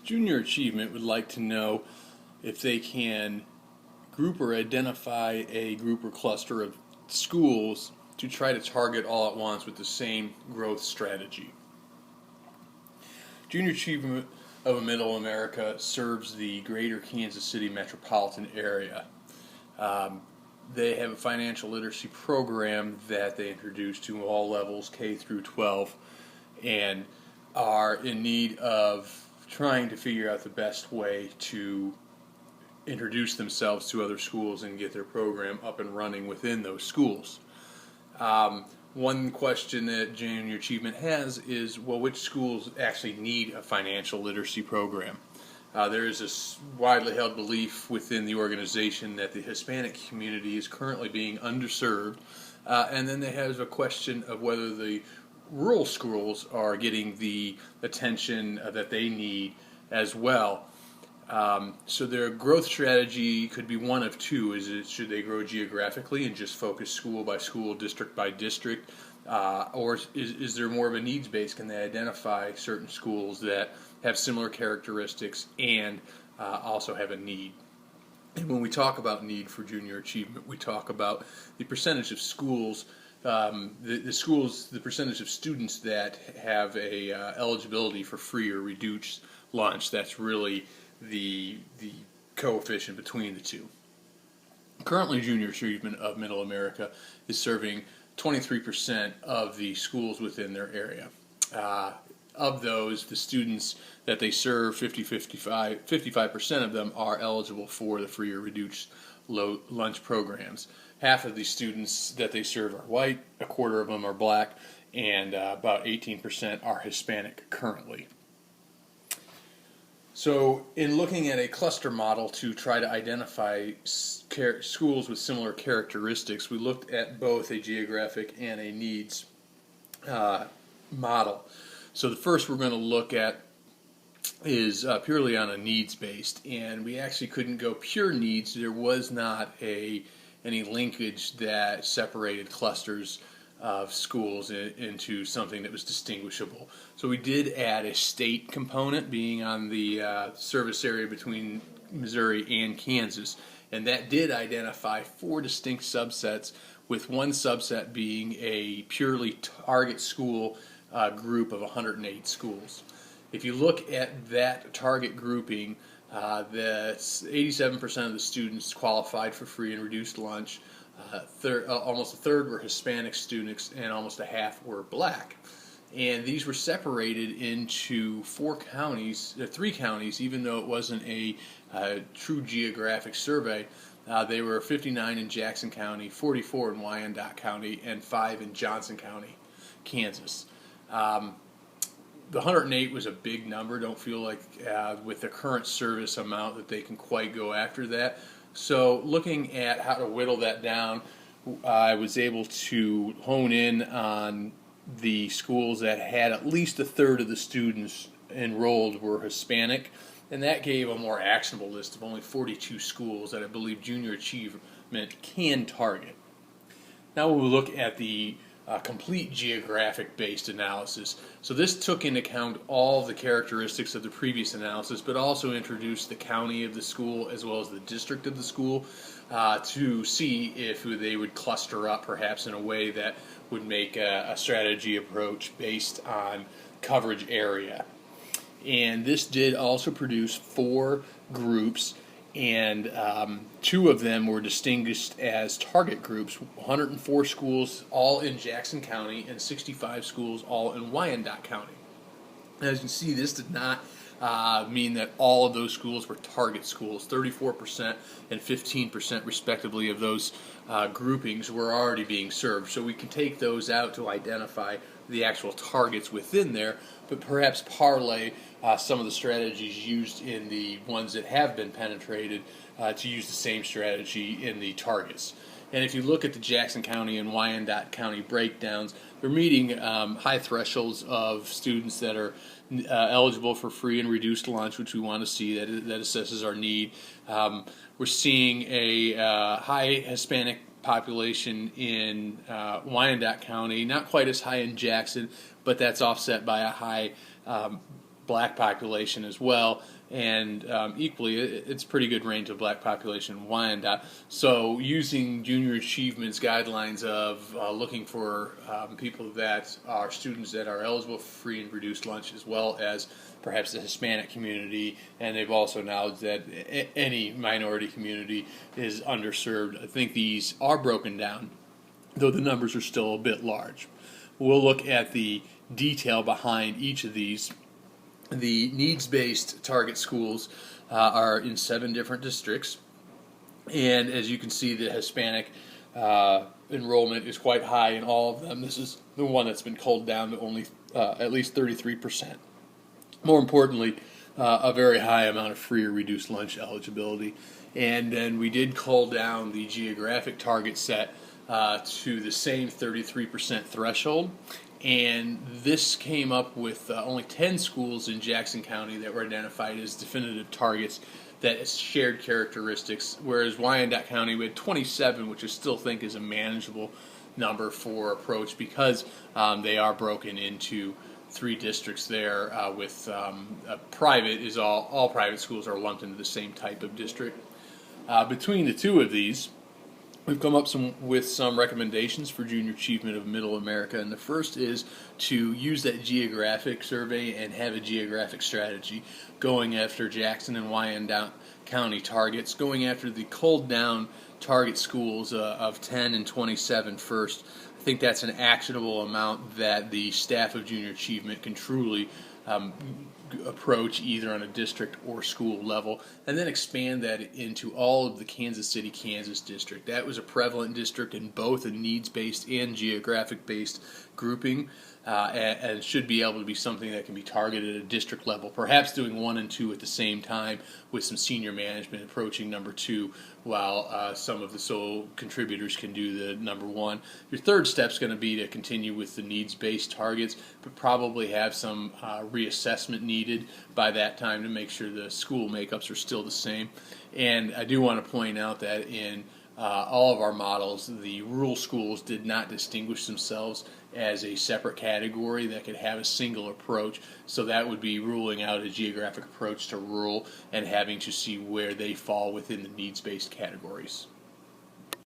Junior Achievement would like to know if they can group or identify a group or cluster of schools to try to target all at once with the same growth strategy. Junior Achievement of Middle America serves the greater Kansas City metropolitan area. They have a financial literacy program that they introduce to all levels, K through 12, and are in need of trying to figure out the best way to introduce themselves to other schools and get their program up and running within those schools. One question that Junior Achievement has is, well, which schools actually need a financial literacy program? There is this widely held belief within the organization that the Hispanic community is currently being underserved, and then they have a question of whether the rural schools are getting the attention that they need as well. So their growth strategy could be one of two. Should they grow geographically and just focus school by school, district by district, or is there more of a needs base? Can they identify certain schools that have similar characteristics and also have a need? And when we talk about need for junior achievement, we talk about the percentage of schools, the percentage of students that have a eligibility for free or reduced lunch. That's really the coefficient between the two. Currently, Junior Achievement of Middle America is serving 23% of the schools within their area. Of those, the students that they serve, 55% of them are eligible for the free or reduced lunch programs. Half of the students that they serve are white, a quarter of them are black, and about 18% are Hispanic currently. So in looking at a cluster model to try to identify schools with similar characteristics, we looked at both a geographic and a needs model. So the first we're going to look at is purely on a needs-based, and we actually couldn't go pure needs. There was not any linkage that separated clusters of schools into something that was distinguishable. So we did add a state component, being on the service area between Missouri and Kansas, and that did identify 4 distinct subsets, with one subset being a purely target school group of 108 schools. If you look at that target grouping, 87% of the students qualified for free and reduced lunch. Almost a third were Hispanic students, and almost a half were black. And these were separated into 3 counties, even though it wasn't a true geographic survey. They were 59 in Jackson County, 44 in Wyandotte County, and 5 in Johnson County, Kansas. The 108 was a big number. Don't feel like with the current service amount that they can quite go after that. So looking at how to whittle that down, I was able to hone in on the schools that had at least a third of the students enrolled were Hispanic, and that gave a more actionable list of only 42 schools that I believe Junior Achievement can target. Now we'll look at the complete geographic-based analysis. So this took into account all the characteristics of the previous analysis, but also introduced the county of the school as well as the district of the school to see if they would cluster up perhaps in a way that would make a strategy approach based on coverage area. And this did also produce 4 groups, and 2 of them were distinguished as target groups, 104 schools all in Jackson County and 65 schools all in Wyandotte County. As you can see, this did not mean that all of those schools were target schools. 34% and 15% respectively of those groupings were already being served. So we can take those out to identify the actual targets within there, but perhaps parlay some of the strategies used in the ones that have been penetrated to use the same strategy in the targets. And if you look at the Jackson County and Wyandotte County breakdowns, they're meeting high thresholds of students that are eligible for free and reduced lunch, which we want to see. That assesses our need. We're seeing a high Hispanic population in Wyandotte County, not quite as high in Jackson, but that's offset by a high black population as well, and equally, it's a pretty good range of black population in Wyandotte. So using junior achievement's guidelines of looking for people that are students that are eligible for free and reduced lunch, as well as perhaps the Hispanic community, and they've also acknowledged that any minority community is underserved. I think these are broken down, though the numbers are still a bit large. We'll look at the detail behind each of these. The needs-based target schools are in 7 different districts, and as you can see, the Hispanic enrollment is quite high in all of them. This is the one that's been culled down to only at least 33%. More importantly, a very high amount of free or reduced lunch eligibility. And then we did cull down the geographic target set to the same 33% threshold. And this came up with only 10 schools in Jackson County that were identified as definitive targets that shared characteristics, whereas Wyandotte County we had 27, which I still think is a manageable number for approach because they are broken into 3 districts there with private is all private schools are lumped into the same type of district. Between the 2 of these, we've come up with some recommendations for junior achievement of Middle America, and the first is to use that geographic survey and have a geographic strategy, going after Jackson and Wyandotte County targets, going after the culled down target schools of 10 and 27 first. I think that's an actionable amount that the staff of junior achievement can truly approach either on a district or school level, and then expand that into all of the Kansas City, Kansas district. That was a prevalent district in both a needs-based and geographic-based grouping, and should be able to be something that can be targeted at a district level, perhaps doing 1 and 2 at the same time with some senior management approaching number 2 while some of the sole contributors can do the number 1. Your third step is going to be to continue with the needs-based targets, but probably have some reassessment needed by that time to make sure the school makeups are still the same. And I do want to point out that in all of our models, the rural schools did not distinguish themselves as a separate category that could have a single approach. So that would be ruling out a geographic approach to rural and having to see where they fall within the needs-based categories.